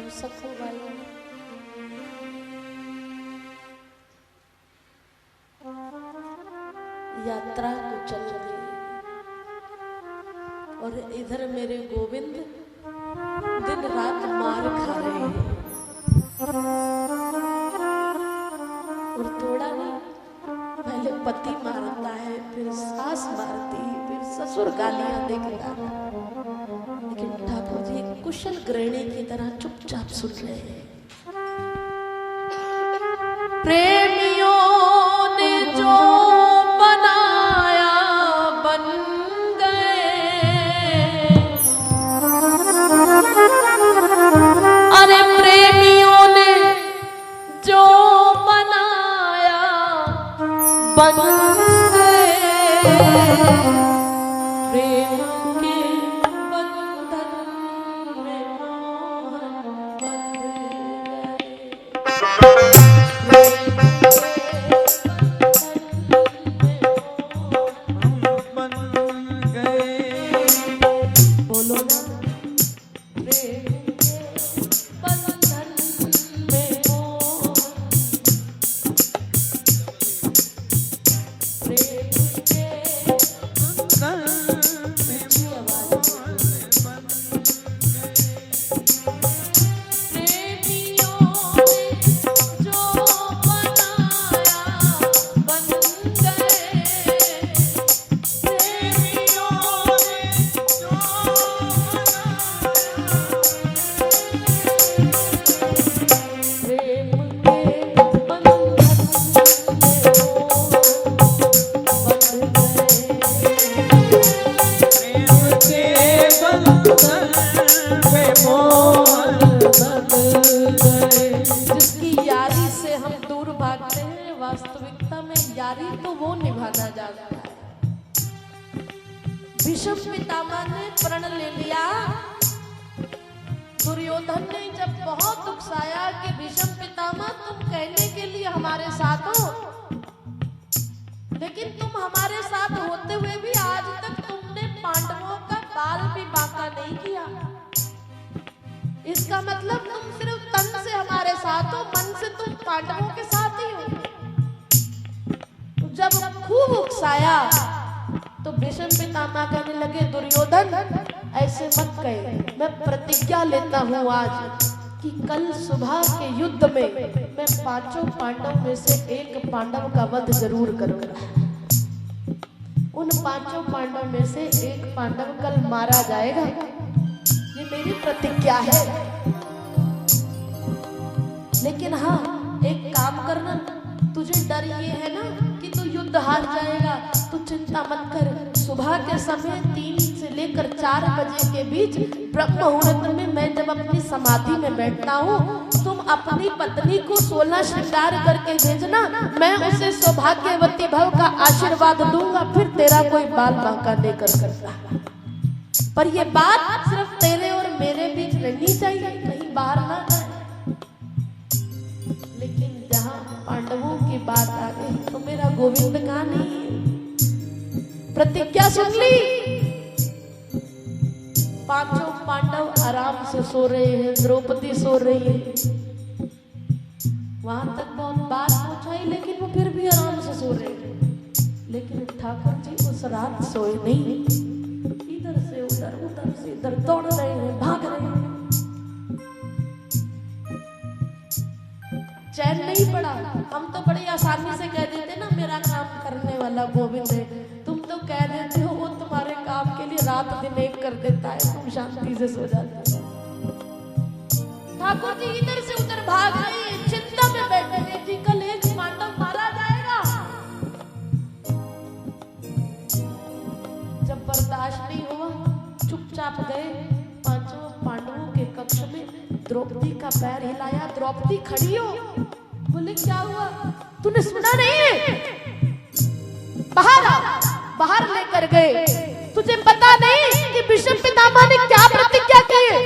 हम सखो भाई यात्रा को चल रही और इधर मेरे गोविंद दिन रात मार खा रहे हैं और थोड़ा नहीं, पहले पति मारता है, फिर सास मारती, फिर ससुर गालियां देगा। लेकिन ठाकुर जी एक कुशल गृहिणी की तरह चुपचाप सुन रहे हैं। प्रेमियों ने जो बनाया बन गए, अरे प्रेमियों ने जो बनाया बन गए, प्रेम के बंधन में मोहन बंध गए। बोलो ना, प्रेम के बंधन में मोहन, प्रेम के ऊंची आवाज में, प्रेमियों ने जो बनाया बन गए, प्रेमियों ने जो प्रेम के बंधन में मोहन बन गए। जिसकी यारी से हम दूर भागते हैं, वास्तविकता में यारी तो वो निभाना जानता है। भीष्म पितामह ने प्रण ले लिया। दुर्योधन ने जब बहुत उकसाया कि भीष्म पितामह तुम कहने के लिए हमारे साथ हो, लेकिन तुम हमारे साथ होते हुए भी आज तक तुमने पांडवों का बाल भी बांका नहीं किया। इसका मतलब तुम सिर्फ तन से हमारे साथ हो, मन से तुम पांडवों के साथ ही हो। तो जब खूब उकसाया तो भीष्म पितामह कहने लगे, दुर्योधन ऐसे मत कहे, मैं प्रतिज्ञा लेता हूँ आज कि कल सुबह के युद्ध में मैं पांचों पांडव में से एक पांडव का वध जरूर करूंगा। उन पांचों पांडव में से एक पांडव कल मारा जाएगा, ये मेरी प्रतिज्ञा है। लेकिन हाँ, एक काम करना, तुझे डर ये है ना कि तू युद्ध हार जाएगा, तू चिंता मत कर। सुबह के समय 3 से लेकर 4 बजे के बीच ब्रह्म मुहूर्त में मैं जब अपनी समाधि में बैठता हूँ, तुम अपनी पत्नी को 16 श्रृंगार करके भेजना, मैं उसे सौभाग्यवती भव का आशीर्वाद दूंगा, फिर तेरा कोई बाल बांका नहीं कर सकता। पर ये बात सिर्फ तेरे और मेरे बीच रहनी चाहिए, कहीं बाहर ना जाए। लेकिन जहां पांडवों की बात आ गई तो मेरा गोविंद कहाँ नहीं है। प्रतिज्ञा सुन ली, पांचों पांडव आराम से सो रहे हैं, द्रौपदी सो रही है। वहां तक बहुत बात पहुंचाई, लेकिन वो फिर भी आराम से सो रहे हैं। लेकिन ठाकुर जी उस रात सोए नहीं, इधर से उधर, उधर से इधर दौड़ रहे हैं, भाग रहे हैं। चैन नहीं पड़ा। हम तो बड़ी आसानी से कह देते ना, मेरा काम करने वाला गोविंद है। तुम तो कह देते हो वो तुम्हारे काम के लिए रात दिन एक कर देता है, तुम शांति से सो जाते हो। ठाकुर जी इधर से उधर भाग रहे हैं, चिंता में बैठे हैं जी, कल एक पांडव मारा जाएगा। जब बर्दाश्त नहीं हुआ, चुपचाप गए पांचों पांडवों के कक्ष में, द्रौपदी का पैर हिलाया, द्रौपदी खड़ी हो। बोले क्या हुआ, तूने सुना नहीं है? बाहर आ, बाहर लेकर गए। तुझे पता नहीं कि भीष्म पितामह ने क्या प्रतिज्ञा की है?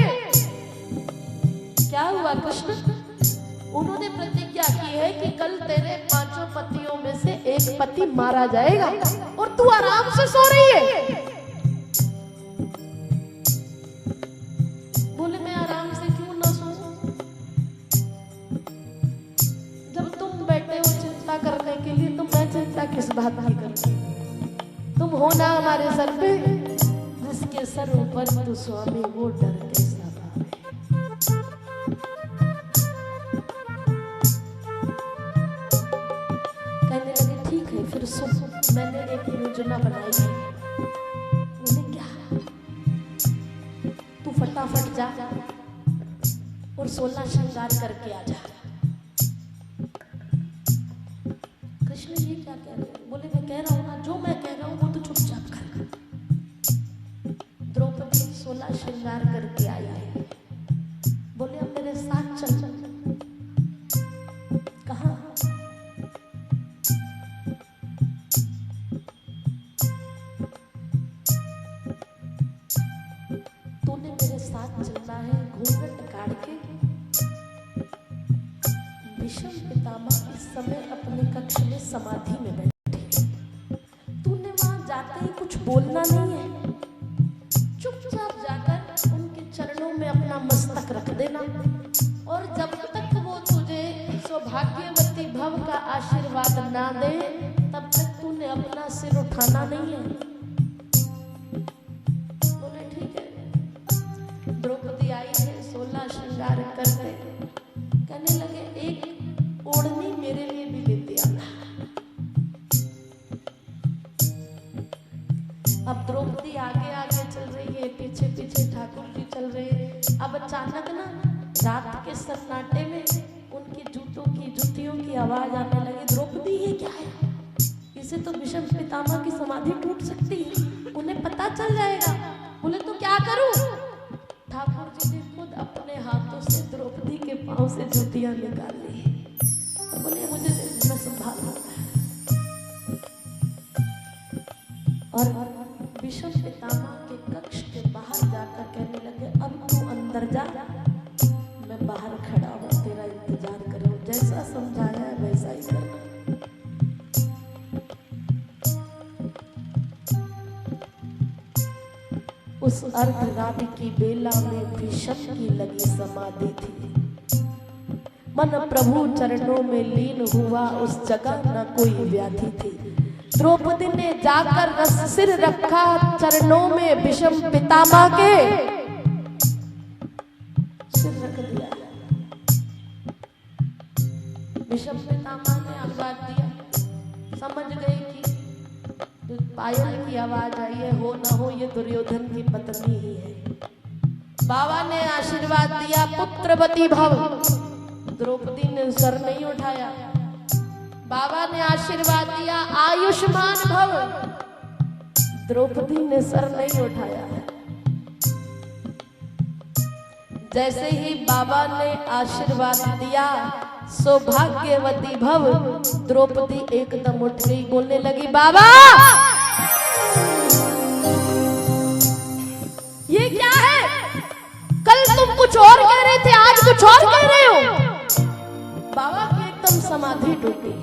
क्या हुआ कृष्ण? उन्होंने प्रतिज्ञा की है कि कल तेरे पांचों पतियों में से एक पति मारा जाएगा और तू आराम से सो रही है। बोले मैं आराम से क्यों ना सोऊं? बात की करो। तुम हो ना हमारे सर पे, जिसके सर ऊपर तू स्वामी वो डर कैसा भावे। कहने लगे ठीक है फिर सुन, मैंने एक योजना बनाई है। बोले क्या? तू फटाफट जा और 16 श्रृंगार करके आ जा। कृष्ण जी क्या कह रहे हैं? बोले मैं कह रहा हूँ ना, जो मैं कह रहा हूँ वो तो चुपचाप कर। द्रौपदी 16 श्रृंगार करके आई है। बोले अब मेरे साथ चल। कहाँ? तूने मेरे साथ चलना है। घूंघट काट के भीष्म पितामह इस समय अपने कक्ष में समाधि में बैठे। तूने वहां जाते ही कुछ बोलना नहीं है, चुपचाप जाकर उनके चरणों में अपना मस्तक रख देना। और जब तक वो तुझे सौभाग्यवती भव का आशीर्वाद ना दे, तब तक तूने अपना सिर उठाना नहीं है। बोले ठीक है। द्रौपदी आई है 16 श्रृंगार करके। कहने लगे एक ओढ़नी मेरे लिए भी लेते आना। अब द्रौपदी आगे आगे चल रही है, पीछे पीछे ठाकुर जी चल रहे हैं। अब अचानक ना रात के सन्नाटे में उनकी जूतों की जुतियों की आवाज आने लगी। द्रौपदी ये क्या है? इसे तो भीष्म पितामह की समाधि टूट सकती है, उन्हें पता चल जाएगा। बोले तो क्या करूं? ठाकुर जी ने खुद अपने हाथों से द्रौपदी के पांव से जूतियां निकाल ली। बोले मुझे मैं संभाल लूंगा। और भीष्म पितामह के कक्ष के बाहर जाकर कहने लगे अब तू अंदर जा, मैं बाहर खड़ा हूं तेरा इंतजार कर रहा हूं। जैसा समझाया है वैसा ही करना। उस अर्धरात्रि की बेला में भीष्म की लगी समाधि थी। मन प्रभु चरणों में लीन हुआ, उस जगह न कोई व्याधि थी। द्रौपदी ने जाकर सिर रखा चरणों में भीष्म पितामह के, सिर रख दिया। भीष्म पितामह ने आशीर्वाद दिया। समझ गए कि पायल की आवाज आई है, हो ना हो ये दुर्योधन की पत्नी ही है। बाबा ने आशीर्वाद दिया पुत्रवती भव। द्रौपदी ने सर नहीं उठाया। बाबा ने आशीर्वाद दिया आयुष्मान भव। द्रौपदी ने सर नहीं उठाया। जैसे ही बाबा ने आशीर्वाद दिया सौभाग्यवती भव, द्रौपदी एकदम उठ गई, बोलने लगी बाबा ये क्या है? कल तुम कुछ और कह रहे थे, आज कुछ और कह रहे हो। बाबा की एकदम समाधि टूटी।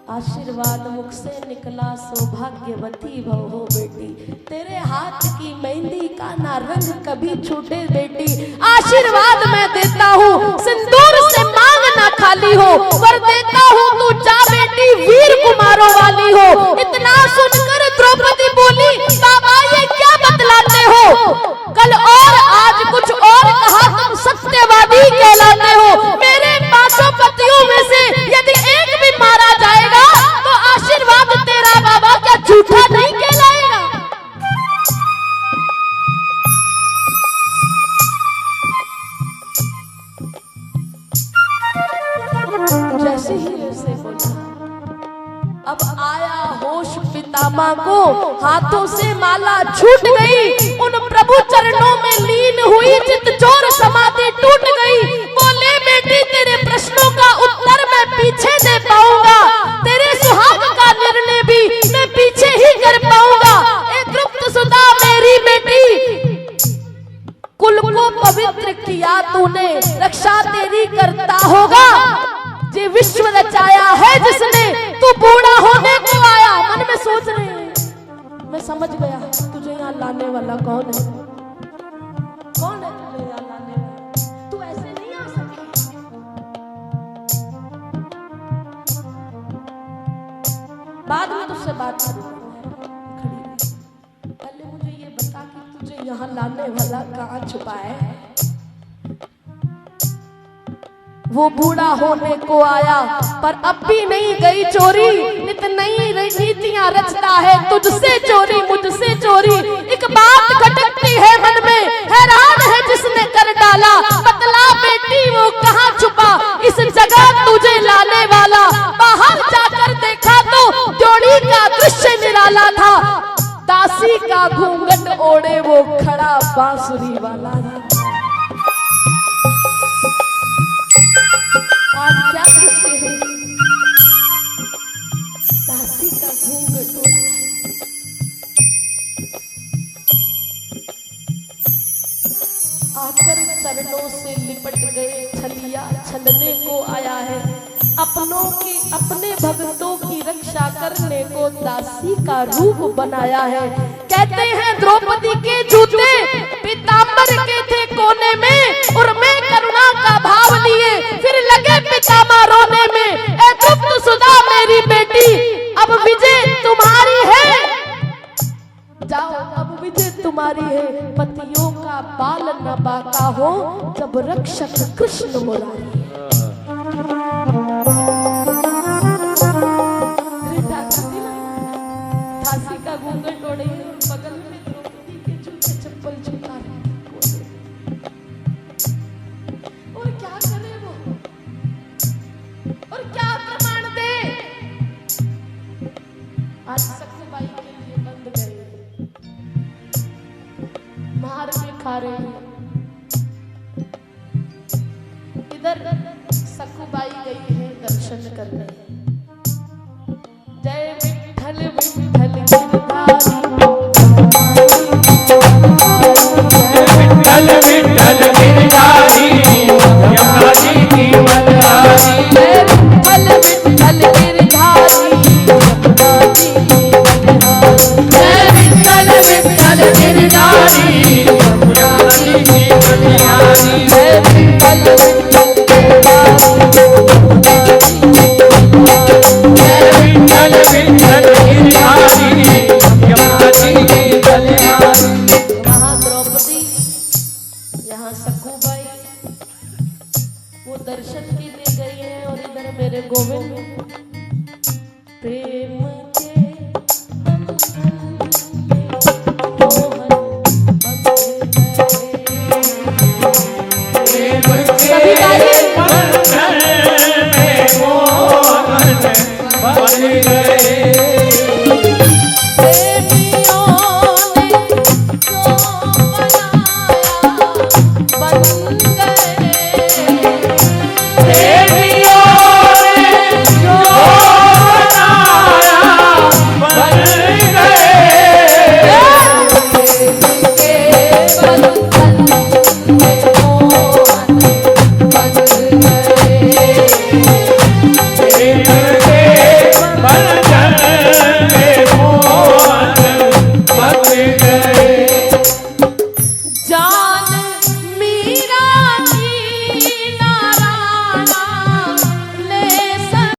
आशीर्वाद मुख से निकला सौभाग्यवती भव हो बेटी। तेरे हाथ की मेहंदी का ना रंग कभी छूटे बेटी। आशीर्वाद मैं देता हूँ, सिंदूर से मांग ना खाली हो, वर देता हूँ तू जा बेटी, वीर कुमारों वाली हो। इतना सुनकर द्रौपदी बोली बाबा ये क्या बतलाते हो? कल और आज कुछ और कहा, तुम सत्यवादी कहलाते हो। मेरे 5 पतियों में से यदि एक भी मारा जाएगा तो आशीर्वाद तेरा बाबा क्या झूठा नहीं कहलाएगा? जैसे ही ऐसे बोला, अब आया होश पितामह को, हाथों से माला छूट गई। उन प्रभु चरणों में लीन हुई, चित चोर समाधि टूट गई। बोले बेटी तेरे प्रश्नों का उत्तर मैं पीछे दे पाऊंगा, तेरे सुहाग का निर्णय भी मैं पीछे ही कर पाऊंगा। ए तृप्त सुधा मेरी बेटी, कुल को पवित्र किया तूने, रक्षा तेरी करता होगा। ये विश्व रचाया है जिसने, तू बूढ़ा होने को आया। मन में सोच रहे हैं, मैं समझ गया तुझे यहाँ लाने वाला कौन है। कौन है तुझे यहाँ लाने वाला? तू ऐसे नहीं आ सकती। बात खड़ी। पहले मुझे ये बता कि तुझे यहाँ लाने वाला कहाँ छुपा है? वो बूढ़ा होने को आया पर अब भी नहीं गई चोरी, नित नई रणनीतियां रचता है, तुझसे चोरी मुझसे चोरी। एक बात खटकती है मन में, हैरान है जिसने कर डाला, बतला बेटी वो कहाँ छुपा इस जगह तुझे लाने वाला। बाहर जाकर देखा तो जोड़ी का दृश्य निराला था, दासी का घूंघट ओढ़े वो खड़ा बांसुरी वाला था। आज क्या दृश्य है, दासी का घूंघट ओढ़ा है। आकर चरणों से लिपट गए, छलिया छलने को आया है, अपनों की अपने भक्तों की रक्षा करने को दासी का रूप बनाया है। कहते हैं द्रौपदी के जूते पीताम्बर के थे कोने में, और मैं करुणा का भाव लिए फिर लगे पितामह रोने में। ए दुष्ट सुधा मेरी बेटी, अब विजय तुम्हारी है, जाओ अब विजय तुम्हारी है। पतियों का बाल न बाका हो, जब रक्षक कृष्ण मुरारी। दासी का घूंघट ओढ़े और बगल में द्रौपदी के जूते चप्पल छूता है। और क्या करे वो, और क्या प्रमाण दे? आज सखुबाई के लिए बंद गए, मार के खा रहे हैं। इधर सखुबाई गई है दर्शन करने। जय विठ्ठल विठ्ठल गिरधारी, विठ्ठल विठ्ठल गिरधारी, यमुना जी की मल्हारी। जय विठ्ठल विठ्ठल गिरधारी, यमुना जी की मल्हारी। जय विठ्ठल विठ्ठल गिरधारी, यमुना जी की मल्हारी। जय विठ्ठल विठ्ठल गिरधारी, जय विठ्ठल विठ्ठल गिरधारी, यमुना जी की मल्हारी। यहाँ द्रौपदी, यहाँ सखुबाई वो दर्शन के लिए गई है, और इधर मेरे गोविंद प्रेम के सभी गाइए। बंधन में मोहन बन गए।